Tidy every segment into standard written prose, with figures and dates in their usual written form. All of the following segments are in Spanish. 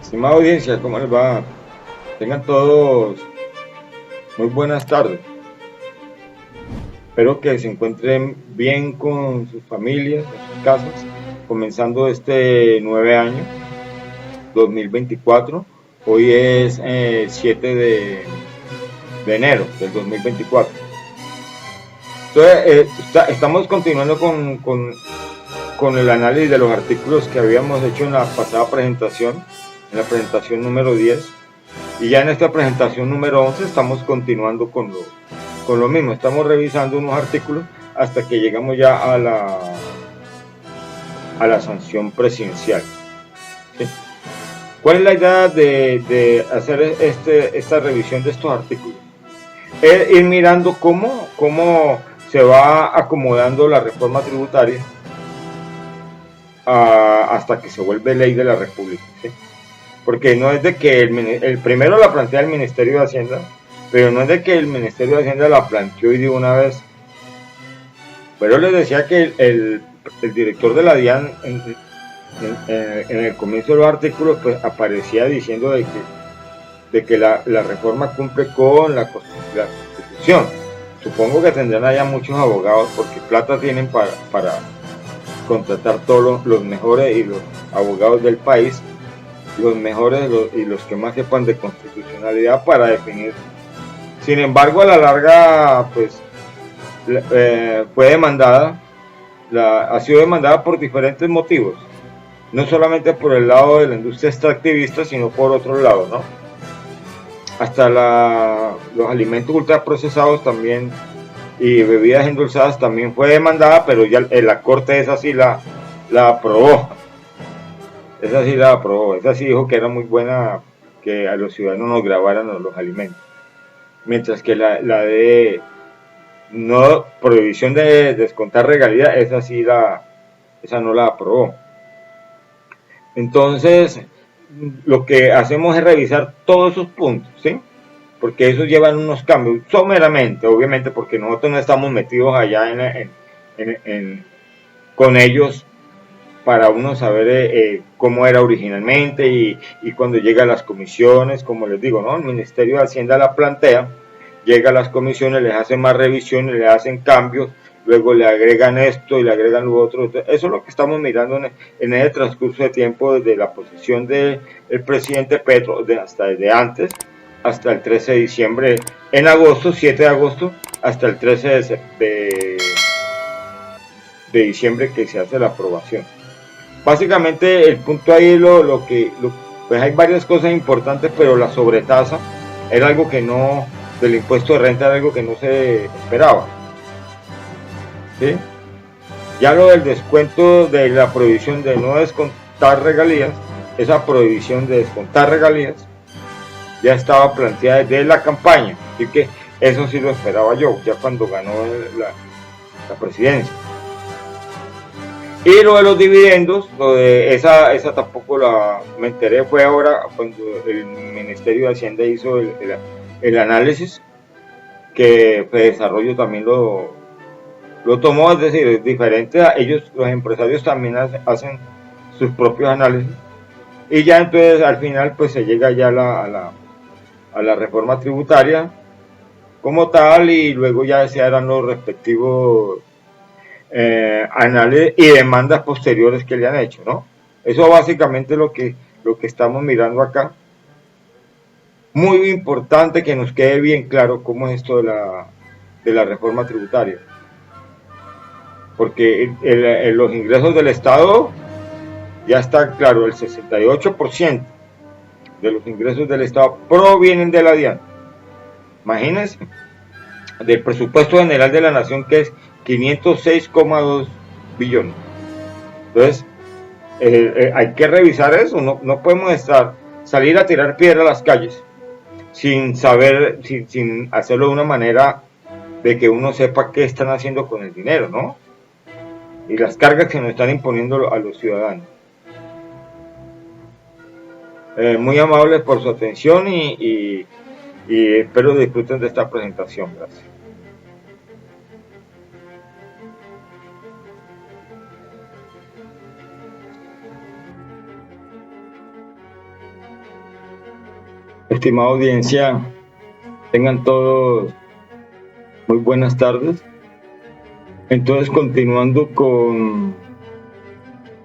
Estimada audiencia, ¿cómo les va? Tengan todos muy buenas tardes. Espero que se encuentren bien con sus familias, en sus casas, comenzando este 9 año, 2024. Hoy es 7 de enero del 2024. Entonces, estamos continuando con el análisis de los artículos que habíamos hecho en la pasada presentación, en la presentación número 10. Y ya en esta presentación número 11 estamos continuando con lo mismo. Estamos revisando unos artículos hasta que llegamos ya a la sanción presidencial. ¿Sí? ¿Cuál es la idea de hacer esta revisión de estos artículos? Es ir mirando cómo se va acomodando la reforma tributaria hasta que se vuelve ley de la República. ¿Sí? Porque no es de que el primero la plantea el Ministerio de Hacienda, pero no es de que el Ministerio de Hacienda la planteó y de una vez. Pero les decía que el director de la DIAN en el comienzo de los artículos pues aparecía diciendo de que la reforma cumple con la Constitución. Supongo que tendrán allá muchos abogados porque plata tienen para contratar todos los mejores y los abogados del país, los mejores y los que más sepan de constitucionalidad para definir. Sin embargo, a la larga, pues fue demandada, ha sido demandada por diferentes motivos, no solamente por el lado de la industria extractivista, sino por otro lado, ¿no? Hasta los alimentos ultraprocesados también y bebidas endulzadas también fue demandada, pero ya la corte esa sí la aprobó. Esa sí la aprobó, esa sí dijo que era muy buena que a los ciudadanos nos grabaran los alimentos. Mientras que la de no prohibición de descontar regalías, esa no la aprobó. Entonces, lo que hacemos es revisar todos esos puntos, ¿sí? Porque esos llevan unos cambios, someramente, obviamente, porque nosotros no estamos metidos allá con ellos para uno saber cómo era originalmente y cuando llega a las comisiones, como les digo, ¿no? El Ministerio de Hacienda la plantea, llega a las comisiones, les hacen más revisiones, le hacen cambios, luego le agregan esto y le agregan lo otro. Entonces, eso es lo que estamos mirando en ese transcurso de tiempo desde la posición del presidente Petro, hasta desde antes, hasta el 13 de diciembre, en agosto, 7 de agosto, hasta el 13 de diciembre que se hace la aprobación. Básicamente el punto ahí pues hay varias cosas importantes, pero la sobretasa era algo que no, del impuesto de renta era algo que no se esperaba. ¿Sí? Ya lo del descuento de la prohibición de no descontar regalías, esa prohibición de descontar regalías ya estaba planteada desde la campaña, así que eso sí lo esperaba yo, ya cuando ganó la presidencia. Y lo de los dividendos, esa tampoco me enteré, fue ahora cuando el Ministerio de Hacienda hizo el análisis, que Desarrollo también lo tomó, es decir, es diferente a ellos, los empresarios también hacen sus propios análisis, y ya entonces al final pues se llega ya a la reforma tributaria como tal, y luego ya se harán los respectivos análisis y demandas posteriores que le han hecho, ¿no? Eso básicamente es lo que estamos mirando acá. Muy importante que nos quede bien claro cómo es esto de la reforma tributaria. Porque los ingresos del Estado ya está claro, el 68% de los ingresos del Estado provienen de la DIAN. Imagínense, del presupuesto general de la nación que es 506,2 billones. Entonces, hay que revisar eso, no podemos salir a tirar piedra a las calles sin saber, sin hacerlo de una manera de que uno sepa qué están haciendo con el dinero, ¿no? Y las cargas que nos están imponiendo a los ciudadanos. Muy amables por su atención y espero disfruten de esta presentación. Gracias. Estimada audiencia, tengan todos muy buenas tardes. Entonces, continuando con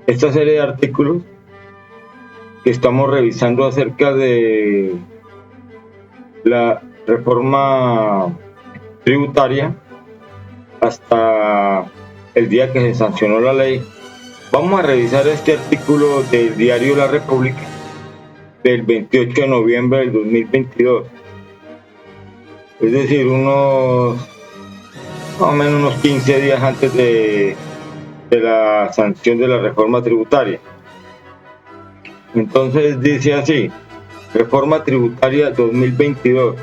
esta serie de artículos que estamos revisando acerca de la reforma tributaria hasta el día que se sancionó la ley, vamos a revisar este artículo del diario La República del 28 de noviembre del 2022, es decir, más o menos unos 15 días antes de la sanción de la reforma tributaria. Entonces dice así: Reforma Tributaria 2022.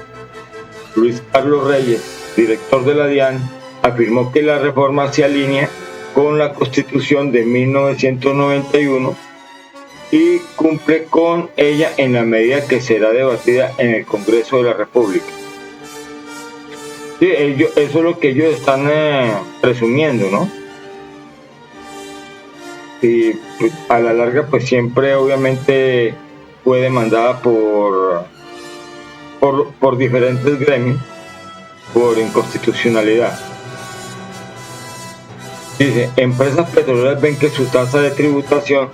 Luis Carlos Reyes, director de la DIAN, afirmó que la reforma se alinea con la Constitución de 1991 y cumple con ella en la medida que será debatida en el Congreso de la República. Sí, eso es lo que ellos están presumiendo, ¿no? Y pues, a la larga, pues siempre obviamente fue demandada por diferentes gremios por inconstitucionalidad. Dice: empresas petroleras ven que su tasa de tributación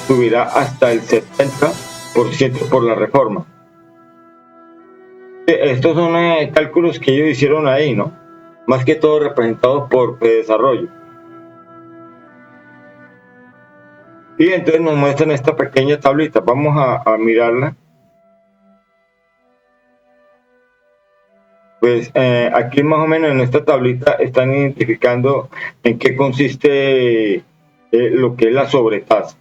subirá hasta el 70% por la reforma. Estos son cálculos que ellos hicieron ahí, ¿no? Más que todo representados por Desarrollo. Y entonces nos muestran esta pequeña tablita. Vamos a mirarla. Pues aquí más o menos en esta tablita están identificando en qué consiste lo que es la sobretasa,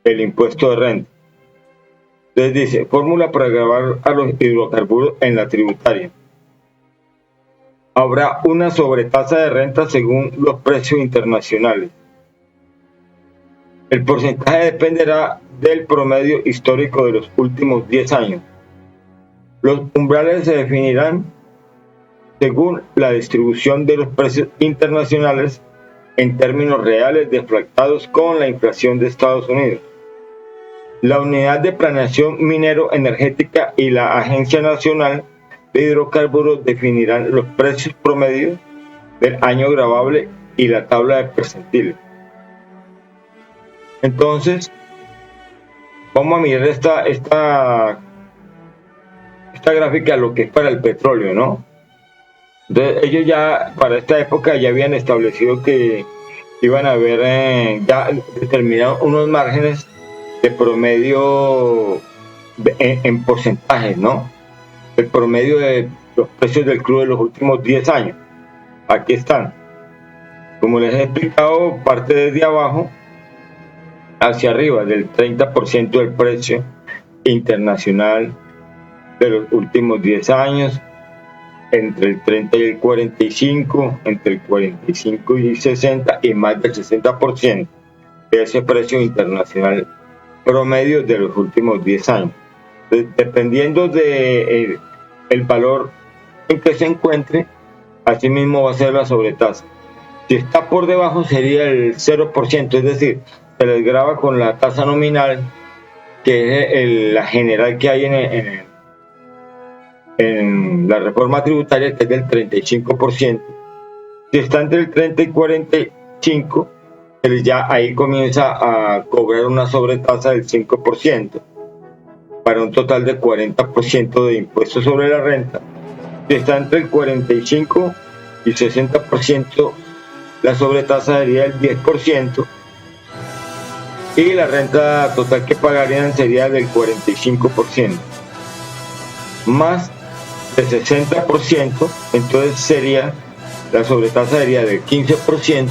el impuesto de renta. Entonces dice: fórmula para gravar a los hidrocarburos en la tributaria. Habrá una sobretasa de renta según los precios internacionales. El porcentaje dependerá del promedio histórico de los últimos 10 años. Los umbrales se definirán según la distribución de los precios internacionales en términos reales deflactados con la inflación de Estados Unidos. La Unidad de Planeación Minero-Energética y la Agencia Nacional de Hidrocarburos definirán los precios promedios del año gravable y la tabla de percentiles. Entonces, vamos a mirar esta gráfica, lo que es para el petróleo, ¿no? Entonces, ellos ya para esta época ya habían establecido que iban a haber ya determinados unos márgenes de promedio en porcentajes, ¿no? El promedio de los precios del crudo de los últimos 10 años. Aquí están. Como les he explicado, parte desde abajo hacia arriba, del 30% del precio internacional de los últimos 10 años, entre el 30 y el 45, entre el 45 y 60 y más del 60% de ese precio internacional promedio de los últimos 10 años. Entonces, dependiendo de el valor en que se encuentre, así mismo va a ser la sobretasa. Si está por debajo sería el 0%, es decir, se les grava con la tasa nominal, que es la general que hay en la reforma tributaria, que es del 35%. Si está entre el 30 y 45, ya ahí comienza a cobrar una sobretasa del 5%, para un total de 40% de impuestos sobre la renta. Si está entre el 45 y 60%, la sobretasa sería el 10%, y la renta total que pagarían sería del 45%. Más de 60%, entonces la sobretasa sería del 15%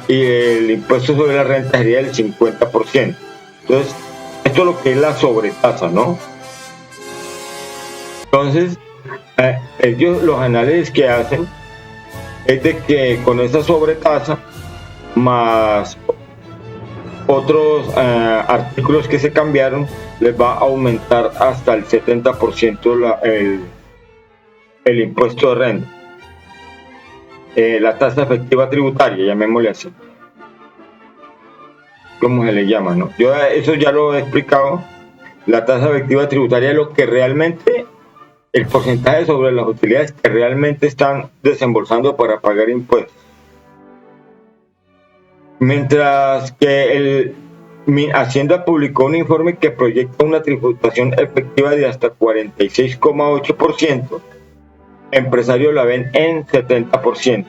y el impuesto sobre la renta sería del 50%. Entonces, esto es lo que es la sobretasa, ¿no? Entonces, ellos, los análisis que hacen es de que con esa sobretasa más otros artículos que se cambiaron, les va a aumentar hasta el 70% el impuesto de renta, la tasa efectiva tributaria, llamémosle así, como se le llama, ¿no? Yo eso ya lo he explicado la tasa efectiva tributaria es lo que realmente, el porcentaje sobre las utilidades que realmente están desembolsando para pagar impuestos. Mientras que Hacienda publicó un informe que proyecta una tributación efectiva de hasta 46,8%, empresarios la ven en 70%.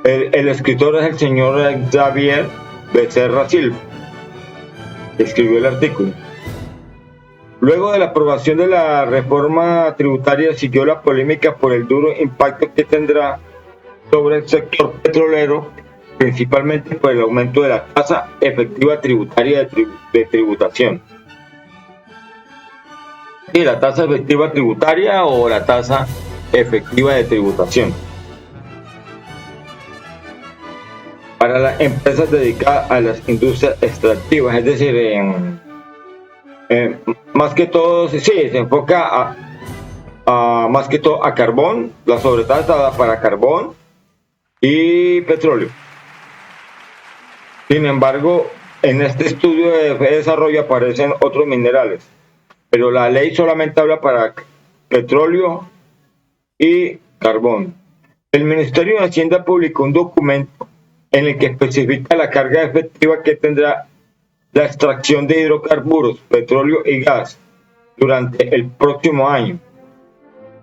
El escritor es el señor Xavier Becerra Silva, que escribió el artículo. Luego de la aprobación de la reforma tributaria siguió la polémica por el duro impacto que tendrá sobre el sector petrolero, principalmente por el aumento de la tasa efectiva tributaria de tributación. ¿Sí, la tasa efectiva tributaria o la tasa efectiva de tributación? Para las empresas dedicadas a las industrias extractivas, es decir, más que todo, sí, se enfoca más que todo a carbón, la sobretasa para carbón y petróleo. Sin embargo, en este estudio de desarrollo aparecen otros minerales, pero la ley solamente habla para petróleo y carbón. El Ministerio de Hacienda publicó un documento en el que especifica la carga efectiva que tendrá la extracción de hidrocarburos, petróleo y gas durante el próximo año.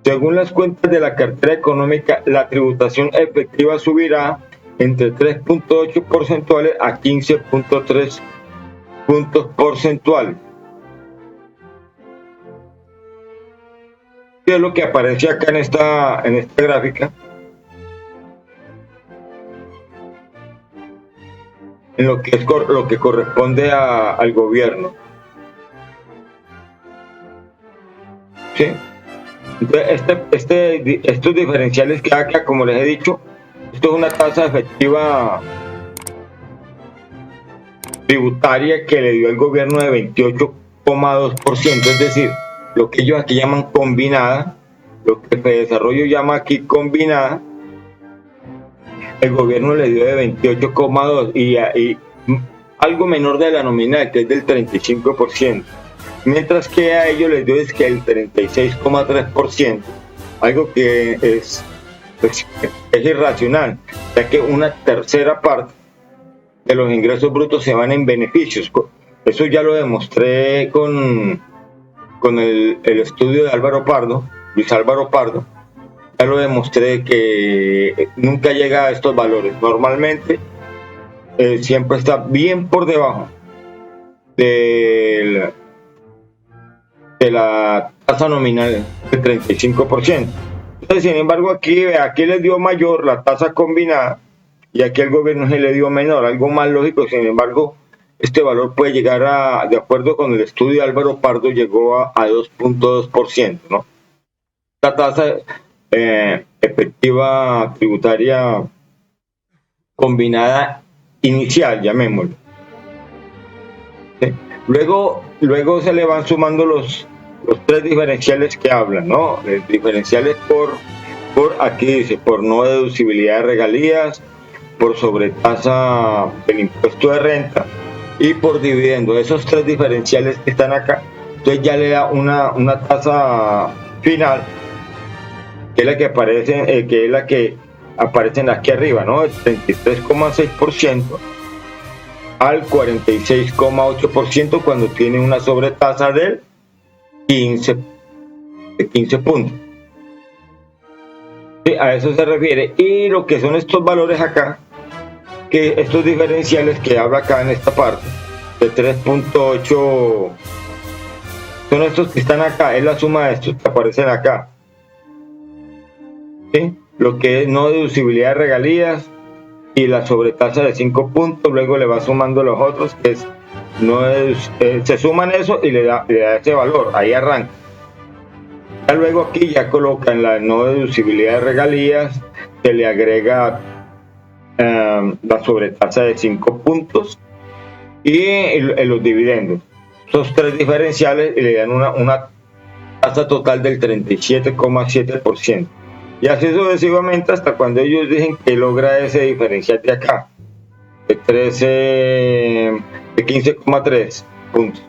Según las cuentas de la cartera económica, la tributación efectiva subirá entre 3.8 porcentuales a 15.3 puntos porcentuales. Es lo que aparece acá en esta gráfica. En lo que corresponde al gobierno. ¿Sí? Entonces, estos diferenciales que acá, como les he dicho, esto es una tasa efectiva tributaria que le dio el gobierno de 28,2%, es decir, lo que ellos aquí llaman combinada, lo que Desarrollo llama aquí combinada, el gobierno le dio de 28,2% y algo menor de la nominal, que es del 35%, mientras que a ellos les dio es que el 36,3%, algo que es irracional, ya que una tercera parte de los ingresos brutos se van en beneficios. Eso ya lo demostré con el estudio de Luis Álvaro Pardo. Ya lo demostré que nunca llega a estos valores. Normalmente siempre está bien por debajo de la tasa nominal del 35%. Entonces, sin embargo, aquí les dio mayor la tasa combinada y aquí el gobierno se le dio menor, algo más lógico. Sin embargo, este valor puede llegar de acuerdo con el estudio de Álvaro Pardo, llegó a 2.2%, ¿no? Esta tasa efectiva tributaria combinada inicial, llamémoslo. ¿Sí? Luego se le van sumando los tres diferenciales que hablan, ¿no? Diferenciales por aquí dice, por no deducibilidad de regalías, por sobretasa del impuesto de renta y por dividendo. Esos tres diferenciales que están acá, entonces ya le da una tasa final, que es la que aparecen aquí arriba, ¿no? El 33,6% al 46,8% cuando tiene una sobretasa del 15 puntos. Sí, a eso se refiere. Y lo que son estos valores acá, que estos diferenciales que habla acá en esta parte, de 3.8, son estos que están acá, es la suma de estos que aparecen acá. ¿Sí? Lo que es no deducibilidad de regalías y la sobretasa de 5 puntos, luego le va sumando los otros, que es se suman eso y le da ese valor, ahí arranca. Ya luego aquí ya colocan la no deducibilidad de regalías, se le agrega la sobretasa de 5 puntos y los dividendos. Esos tres diferenciales le dan una tasa total del 37,7%. Y así sucesivamente hasta cuando ellos dicen que logra ese diferencial de acá. de 15,3 puntos.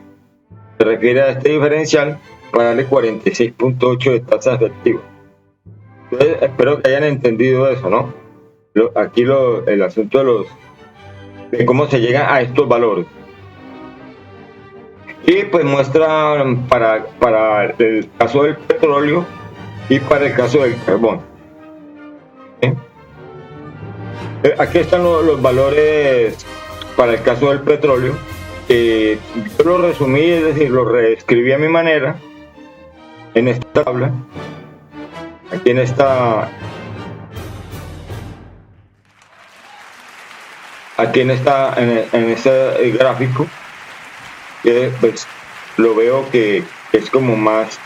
Se refiere a este diferencial para darle 46,8 de tasa efectiva. Entonces, espero que hayan entendido eso, ¿no? Aquí el asunto de cómo se llega a estos valores. Y pues muestra para el caso del petróleo y para el caso del carbón. ¿Sí? Aquí están los valores para el caso del petróleo. Yo lo resumí, es decir, lo reescribí a mi manera en esta tabla. Aquí en esta en este gráfico, que pues lo veo que es como más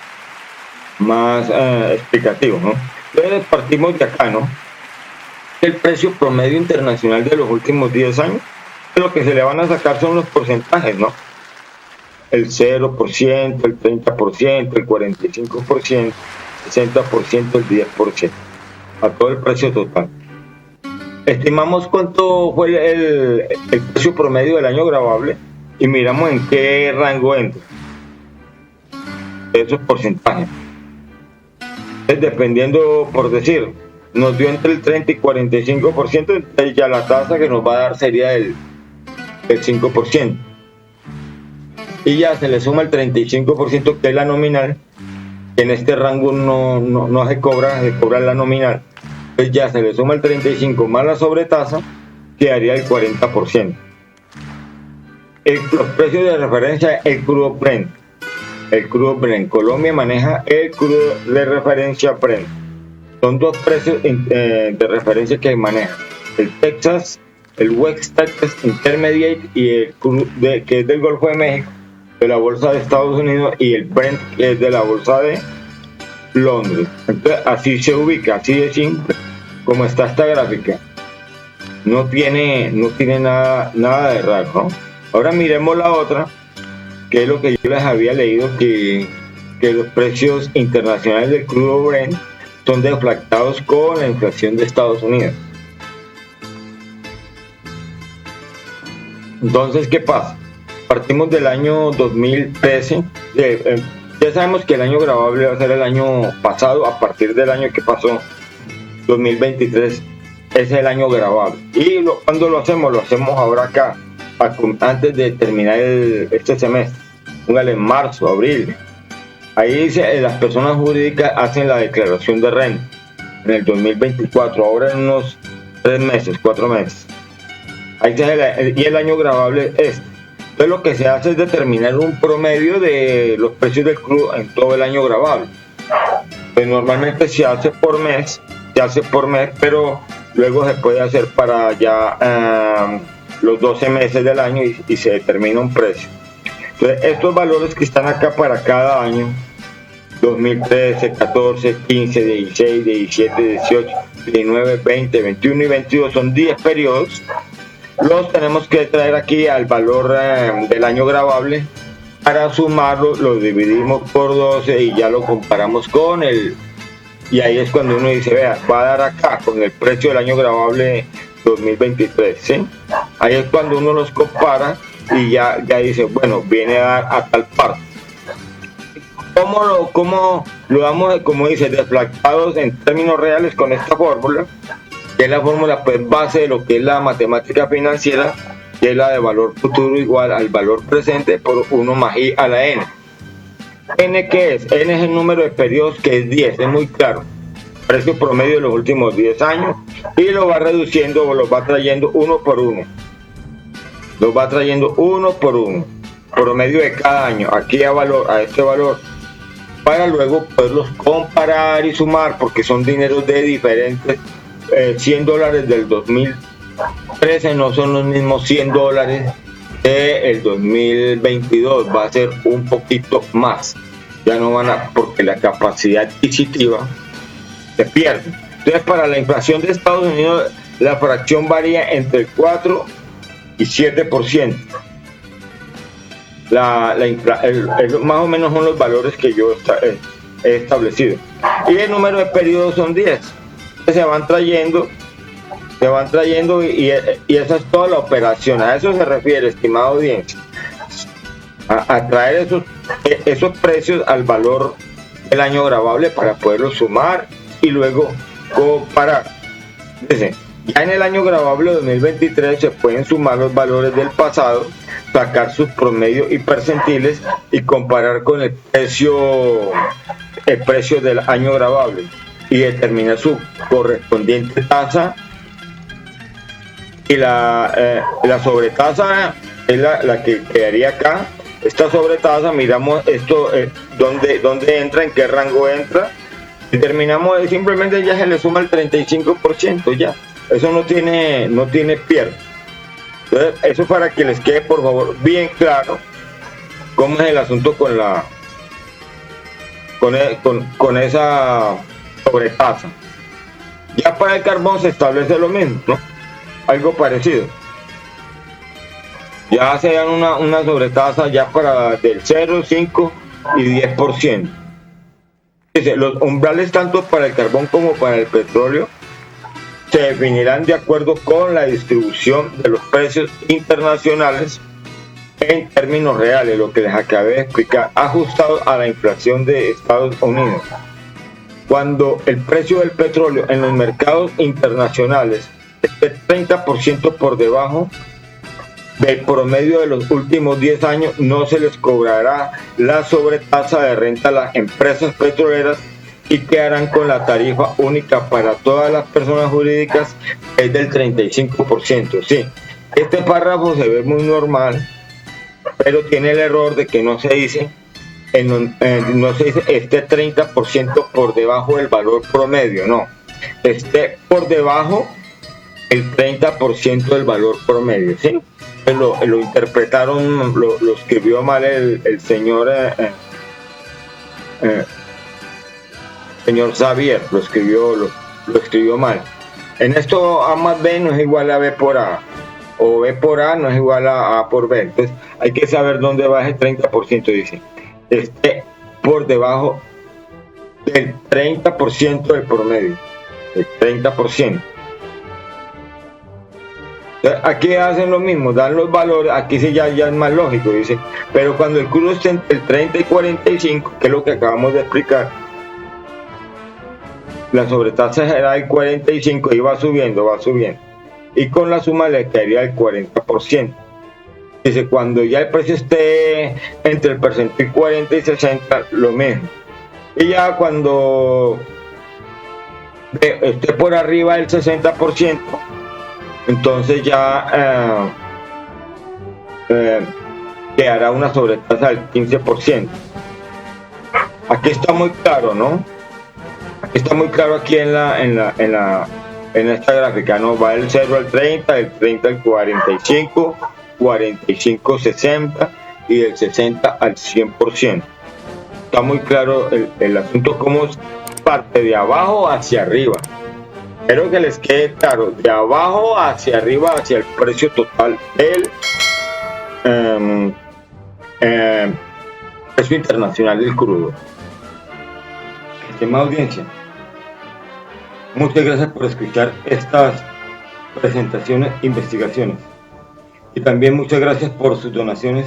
explicativo, ¿no? Entonces partimos de acá, ¿no? El precio promedio internacional de los últimos 10 años, lo que se le van a sacar son los porcentajes, ¿no? El 0%, el 30%, el 45%, 60%, el 10%, a todo el precio total. Estimamos cuánto fue el precio promedio del año gravable y miramos en qué rango entra esos porcentajes. Dependiendo, por decir, nos dio entre el 30 y 45%, entonces ya la tasa que nos va a dar sería el 5%. Y ya se le suma el 35%, que es la nominal, que en este rango no se cobra la nominal. Entonces ya se le suma el 35 más la sobretasa, quedaría el 40%. Los precios de referencia, el crudo Brent. Colombia maneja el crudo de referencia Brent. Son dos precios de referencia que maneja: el Texas, el West Texas Intermediate, y el crudo que es del Golfo de México, de la bolsa de Estados Unidos, y el Brent, que es de la bolsa de Londres. Entonces así se ubica, así de simple como está esta gráfica. No tiene nada de raro, ¿no? Ahora miremos la otra, que es lo que yo les había leído, que los precios internacionales del crudo Brent son deflactados con la inflación de Estados Unidos. Entonces, ¿qué pasa? Partimos del año 2013. Ya sabemos que el año gravable va a ser el año pasado. A partir del año que pasó, 2023, es el año gravable. Y cuando lo hacemos ahora acá, antes de terminar este semestre. Póngale en marzo, abril. Ahí dice, las personas jurídicas hacen la declaración de renta en el 2024, ahora en unos 4 meses. Ahí y el año gravable es este. Entonces lo que se hace es determinar un promedio de los precios del crudo en todo el año gravable. Pues normalmente se hace por mes, pero luego se puede hacer para ya los 12 meses del año y se determina un precio. Entonces estos valores que están acá para cada año, 2013, 14, 15, 16, 17, 18, 19, 20, 21 y 22, son 10 periodos. Los tenemos que traer aquí al valor del año gravable. Para sumarlo, lo dividimos por 12 y ya lo comparamos con y ahí es cuando uno dice, vea, va a dar acá con el precio del año gravable 2023, ¿sí? Ahí es cuando uno los compara y ya dice, bueno, viene a dar a tal parte. ¿Cómo lo damos, como dice, deflactados en términos reales con esta fórmula? Que es la fórmula pues base de lo que es la matemática financiera, que es la de valor futuro igual al valor presente por 1 más i a la n. N, ¿qué es? N es el número de periodos, que es 10, es muy claro. Precio promedio de los últimos 10 años, y lo va reduciendo o lo va trayendo uno por uno. Lo va trayendo uno por uno, promedio de cada año, aquí a este valor, para luego poderlos comparar y sumar, porque son dineros de diferentes. $100 del 2013 no son los mismos $100 del 2022, va a ser un poquito más, ya no porque la capacidad adquisitiva se pierde. Entonces, para la inflación de Estados Unidos, la fracción varía entre el 4 y 7%. Más o menos son los valores que yo he establecido. Y el número de periodos son 10. Se van trayendo se van trayendo y esa es toda la operación. A eso se refiere, estimada audiencia, a traer esos precios al valor del año gravable para poderlos sumar y luego comparar. Entonces, ya en el año gravable 2023 se pueden sumar los valores del pasado, sacar sus promedios y percentiles y comparar con el precio del año gravable y determinar su correspondiente tasa, y la sobretasa es la que quedaría acá. Esta sobretasa, miramos esto, dónde entra, en qué rango entra, determinamos, simplemente ya se le suma el 35%, ya, eso no tiene pierde. Entonces, eso para que les quede por favor bien claro cómo es el asunto con esa sobretasa. Ya para el carbón se establece lo mismo, ¿no? Algo parecido. Ya se dan una sobretasa ya para del 0, 5 y 10%. Dice, los umbrales tanto para el carbón como para el petróleo se definirán de acuerdo con la distribución de los precios internacionales en términos reales, lo que les acabé de explicar, ajustado a la inflación de Estados Unidos. Cuando el precio del petróleo en los mercados internacionales esté 30% por debajo del promedio de los últimos 10 años, no se les cobrará la sobretasa de renta a las empresas petroleras y quedarán con la tarifa única para todas las personas jurídicas, es del 35%. Sí, este párrafo se ve muy normal, pero tiene el error de que no se dice este 30% por debajo del valor promedio, no, esté por debajo el 30% del valor promedio, ¿sí? Lo interpretaron, lo escribió mal el señor Xavier, lo escribió mal. En esto A más B no es igual a B por A, o B por A no es igual a A por B. Entonces hay que saber dónde va ese 30%, dice. Esté por debajo del 30% del promedio, el 30%. Aquí hacen lo mismo, dan los valores, aquí sí ya es más lógico, dice, pero cuando el crudo esté entre el 30 y 45, que es lo que acabamos de explicar, la sobretasa será del 45 y va subiendo, y con la suma le quedaría el 40%. Dice, cuando ya el precio esté entre el percentil 40 y 60, lo mismo, y ya cuando esté por arriba del 60%, entonces ya quedará una sobretasa del 15%. Aquí está muy claro, ¿no? Aquí está muy claro aquí en esta gráfica, ¿no? Va del 0 al 30, del 30 al 45, 45 60 y del 60 al 100%. Está muy claro el asunto, cómo parte de abajo hacia arriba. Espero que les quede claro, de abajo hacia arriba, hacia el precio total del precio internacional del crudo. Estimada audiencia, muchas gracias por escuchar estas presentaciones e investigaciones. Y también muchas gracias por sus donaciones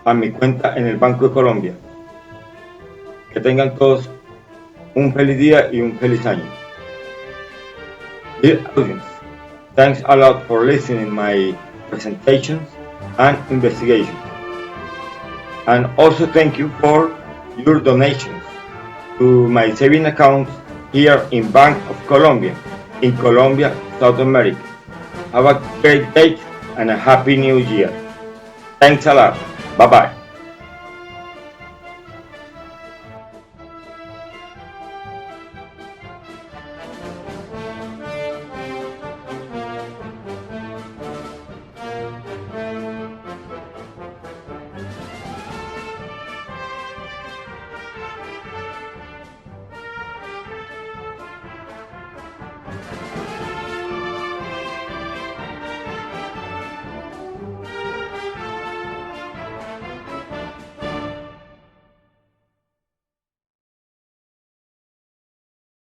a mi cuenta en el Banco de Colombia. Que tengan todos un feliz día y un feliz año. Dear audience, thanks a lot for listening my presentations and investigations. And also thank you for your donations to my saving account here in Bank of Colombia, in Colombia, South America. Have a great day and a happy new year. Thanks a lot. Bye-bye.